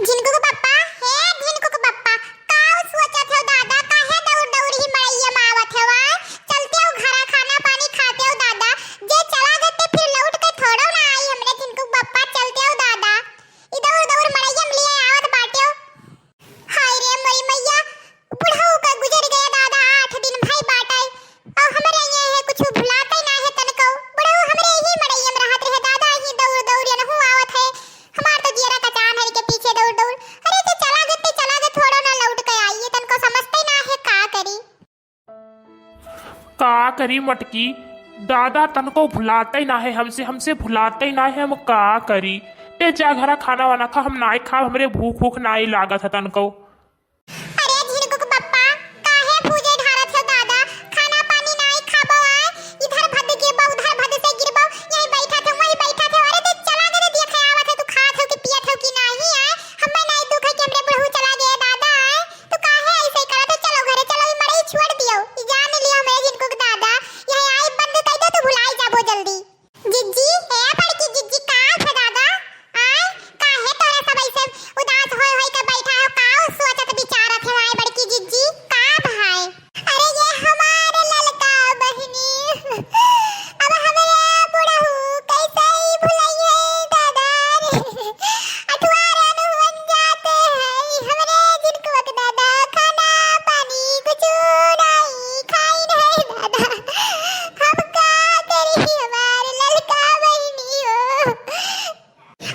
झिनकू को पप्पा हे झिनकू को पप्पा काऊ सोचत हो दादा काहे दौड़ दौड़ ही मड़ैया मावत है वा चलते हो घरा खाना पानी खाते हो दादा जे चला देते फिर लौट के थोड़ो ना आई हमरे झिनकू को पप्पा चलते हो दादा इधर दौड़ मड़ैया में लिए आवत बाटे हो। हाय रे मरी मैया बुढ़ऊ का गुजर गया दादा 8 दिन भाई बाटे और हमरे ये है कुछ भुलाते ना है तनको बुढ़ऊ हमरे ही मड़ैया में रहत रहे दादा ही दौड़ दौड़ न हूं आवत है हमार तो जीरा का चांद है के पीछे दौड़ दौड़ अरे तो चला दे थोड़ो ना लौट के आइए तनको समझते ना है का करी मटकी दादा तनको भुलाते ना है हमसे भुलाते ना है हम का करी ते जा घरा खाना वाना खा हम नाई खा हमरे भूख भूख नाई लागत है तनको। अरे झिनकू को पप्पा काहे पूजे ढारत है दादा खाना पानी नहीं खाबो आए इधर भद गिरबो उधर भद से गिरबो यही बैठा थे वही बैठा थे अरे तो चला दे देखे आवत है तू खात हो कि पियत हो कि नहीं आए हमें नहीं दुख है कि हमरे बुढ़ऊ चला गया दादा आए तो काहे ऐसे करत हो चलो घरे चलो ई मड़ई छोड़ दियो ई जान लियो मैं झिनकू के दादा यही आई बंद कर दो तो भुलाई जाबो जल्दी जिज्जी है बड़की जिज्जी का है दादा आए काहे तोरे सब ऐसे उदास होय होय के बैठा हो काऊ सोचत विचारत है आए बड़की जिज्जी का भाई अरे ये हमारे ललका बहनी अब हमरे बुढ़ऊ कैसे ही भुलाई है दादा रे अठवारन बन जाते हैं हमरे जिनको वक्त दादा खाना पानी कुछ नहीं खाई नहीं दादा हम का करी हमारे ललका बहनी हो।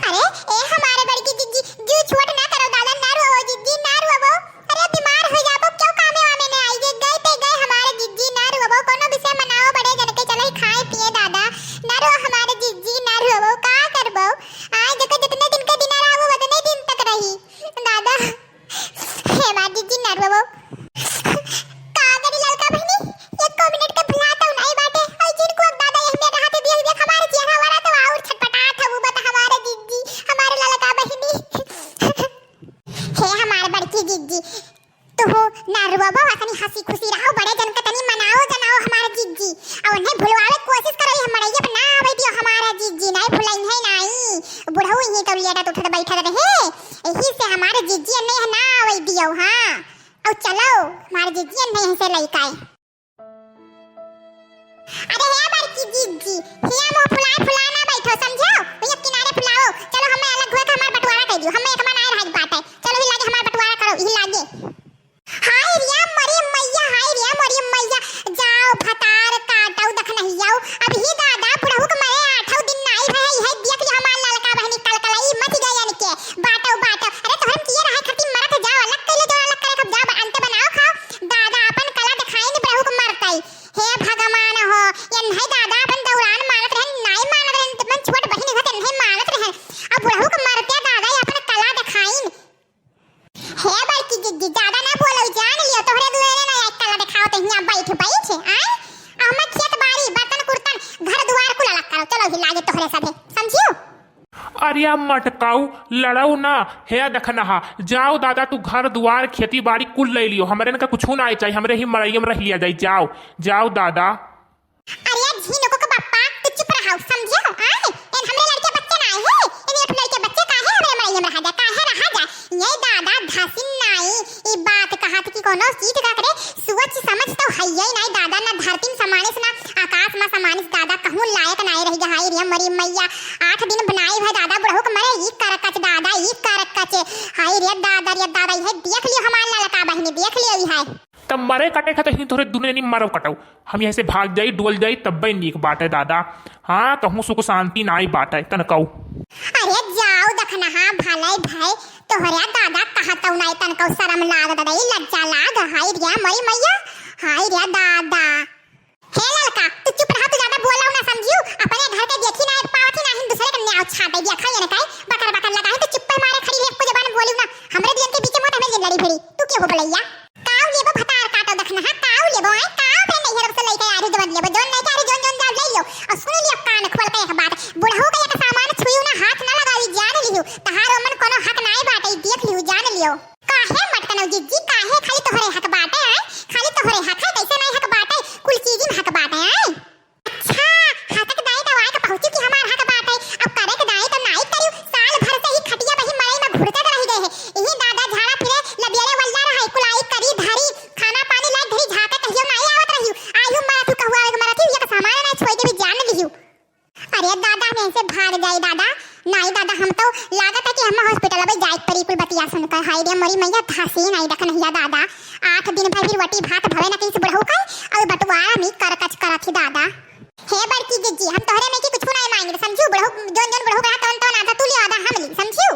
अरे ए हमारे बड़की जिज्जी जू छोट ना करो दादा ना रो जिज्जी ना रो वो अरे बीमार हो जाबो क्यों कामे वामे ने आई जे गए ते गए हमारे जिज्जी ना रो वो कोनो विषय मनाओ बड़े जन के चले खाए पिए दादा ना रो हमारे जिज्जी ना रो वो का करबो आज जक जितने दिन के दिन रहो उतने दिन तक रही दादा हे हमारी जिज्जी ना रो वो का करी ललका बहनी एक मिनट के भुलाता हूं नहीं बाटे आई जिनको दादा यही में रहते देख देख हमारे चेहरा वाला तो और छटपटात है वो बता हमारे जिज्जी हमारे ललका बहनी हे हमारे बड़की जिज्जी तो हो ना रुआबो असनी हंसी खुशी रहो बड़े जन के तनी मनाओ जनाओ हमारे जिज्जी और नहीं भुलवावे कोशिश करो हमारे ये ना आवे दियो हमारा जिज्जी नहीं भुलाई है नहीं बुढ़ऊ ही तो लेटा उठत बैठत रहे यही से हमारे जिज्जी नहीं ना आवे दियो हां और चलो हमारे जिज्जी नहीं से लइकाए अरे हे बड़की जिज्जी हिया मोह फुला ना बैठो समझो भैया किनारे फुलाओ चलो हमें अलग हुए हमार बंटवारा कर दियो हमें एक मन आए राज बात है चलो ही लागे हमार बंटवारा करो ही लागे हाय रिया मरी मैया जाओ फतार काटो दख नहीं जाओ अब ही दादा बुढ़ऊ के मरे 8 दिन नहीं रहे है देख लियो हमार ललका बहनी कलकलाई मत गया इनके बाटो अरे तोहर किए रहे खती मरत जाओ अलग कैले जो अलग करे खब जाओ अंत बनाओ खाओ दादा अपन कला दिखाई नहीं बुढ़ऊ के मरतई हे भगवान हो ये नहीं दादा अपन दौरान मानत रहे नहीं मानत रहे तुमन छोट बहिनी होते नहीं मानत रहे अब बुढ़ऊ के मरते दादा अपन कला दिखाई हे बड़की जिज्जी ज्यादा ना बोलो जान लियो तोहरे दुआरे ना एक कला दिखाओ तो यहां बैठ आए हम खेत बाड़ी बर्तन कुर्तन घर द्वार कुल अलग करो चलो ही लागे तोहरे साथे समझियो। अरे मटकाऊ लड़ाऊ ना है देखना जाओ दादा तू घर द्वार खेती बाड़ी कुल ले लियो हमरे का कुछ ना चाहिए हमरे ही मड़ैया में रह लिया जाए जाओ दादा। अरे झिनको के पप्पा तू चुप रहो समझियो एन हमरे लड़के बच्चे ना है इन एक लड़के बच्चे काहे हमरे मड़ैया में रह जा ये दादा धासिन नाई ई बात कहत की कोनो चीज का करे सोच समझ तो है ही नहीं दादा ना धरती में समानिस ना आकाश में समानिस दादा कहूं लायक नहीं रही हाय रे मरी मैया 8 दिन बनाई है दादा बुढ़ऊ के मरे ई करकच दादा ई करकच हाय रे दादा ये देख लियो हमार ललका बहनी देख लियो ई है तब मरे कटे खते ही थोड़े दुनिया नहीं मरो कटाऊ हम यहाँ से भाग जाई डोल जाई तब नीक बात है दादा हाँ कहूँ सुख शांति नाई बात है तन कहू अरे जाओ देखना हाँ भलाई भाई तोहरा दादा कहत नहीं तन को शर्म लाग दादा ई लज्जा लाग हाय रे मरी मैया हाय रे दादा हे ललका तू चुप रह तू ज्यादा बोलाओ ना समझियो अपने घर के देखी ना पावती ना दूसरे के न्याव छाटे देखा ये ना काई बकर लगा है तो चुप पे मारे खड़ी एक को जबान बोलियो ना हमरे दियन के बीच में हमें लड़ी भिड़ी तू के हो बोलैया काऊ लेबो भतार काटो देखना हां काऊ लेबो आए काऊ पे नहीं हरब से लेके आरी दबन लेबो जोन नहीं आरी जोन जाव ले लो और सुन लियो कान खोल के एक बात बुढ़ऊ के एक सामान छुइयो ना हाथ ना लगाई जान लियो तहारो मन कोनो हक नहीं बाटे देख लियो जान लियो काहे मटकनो जिज्जी काहे खाली तोहरे हक बाटे आए खाली तोहरे हक है कैसे नहीं हक बाटे कुल चीज में हक बाटे आए अच्छा हाथक दाई दवाई का पहुंची कि हमार हक बाटे अब करे के दाई तो नहीं करियो साल भर से ही खटिया बही मड़ई में घुरते रह गए है का हाय रे मरी मैया धासी नहीं रख नहीं दादा 8 दिन भाई फिर वटी भात भवे ना किस बुढ़ऊ का और बटवारा मी कर कच करत ही दादा हे बड़की जीजी हम तोहरे में की कुछ नहीं मांगे समझू बुढ़ऊ जोन जोन बुढ़ऊ का तन आधा तू ले आधा हम ली समझू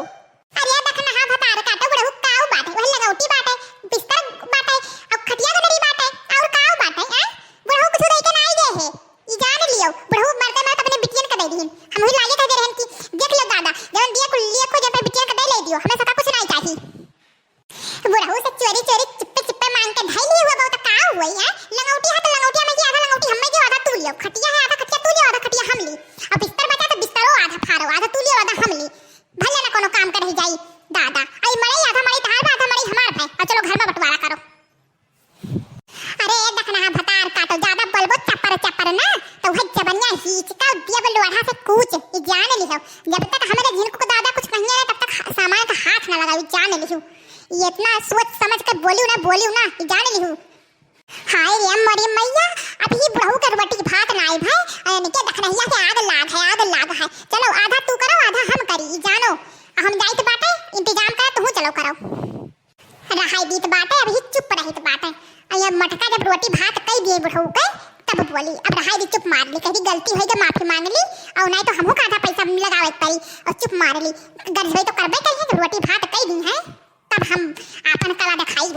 अरे देखना हां भतार काटो बुढ़ऊ काऊ बाटे वही लगौटी बाटे बिस्तर बाटे अब खटिया गदरी बाटे और काऊ बाटे हैं बुढ़ऊ कुछ दे के नहीं दे है ई जान लियो बुढ़ऊ मरते मरते अपने बिटियन का दे दीन हम ही लागे कह दे रहन की देख लो दादा जवन दिया कुल लिए को जब बिटियन का दे ले दियो हमें सका कुछ नहीं चाहिए बुढ़ऊ से चोरी चोरी चिप्पे चिप्पे मांग के ढाई लिए हुआ बहुत का हुई है लंगौटी है तो लंगौटिया में की आधा लंगौटी हम में जो आधा तू लियो खटिया है आधा खटिया तू लियो आधा खटिया हम ली अब बिस्तर बचा तो बिस्तरो आधा फाड़ो आधा तू लियो आधा हम ली भले ना कोनो काम कर ही जाई दादा आई मड़ई आधा मड़ई तहार आधा मड़ई हमार भाई और चलो घर में बंटवारा करो अरे देखना हां भतार काटो ज्यादा बलबो चप्पर ना तो वह जबनिया हीच का दिया बल लोढ़ा से कूच ये जान लियो जब तक हमारे झिनको को दादा कुछ नहीं है तब तक सामान का हाथ ना लगाओ जान लियो ये इतना सोच समझ कर बोलियो ना ये जान लियो हाय रे मरी मैया अभी बुढ़ऊ कर रोटी भात ना आई भाई निके देखना हिया के आग लाग है चलो आधा तू करो आधा हम करी जानो हम जाई तो बाटे इंतजाम कर तू चलो करो रहाई बीत बाटे अभी चुप रही तो बाटे अया मटका जब रोटी भात कई दिए बुढ़ऊ के तब बोली अब रहाई दी चुप मार ली कही गलती हुई तो माफी मांग ली और नहीं तो हमहू का आधा पैसा लगावे पड़ी और चुप मार ली गरजबे तो करबे कही रोटी भात कई दी है तब हम आपन कला दिखाई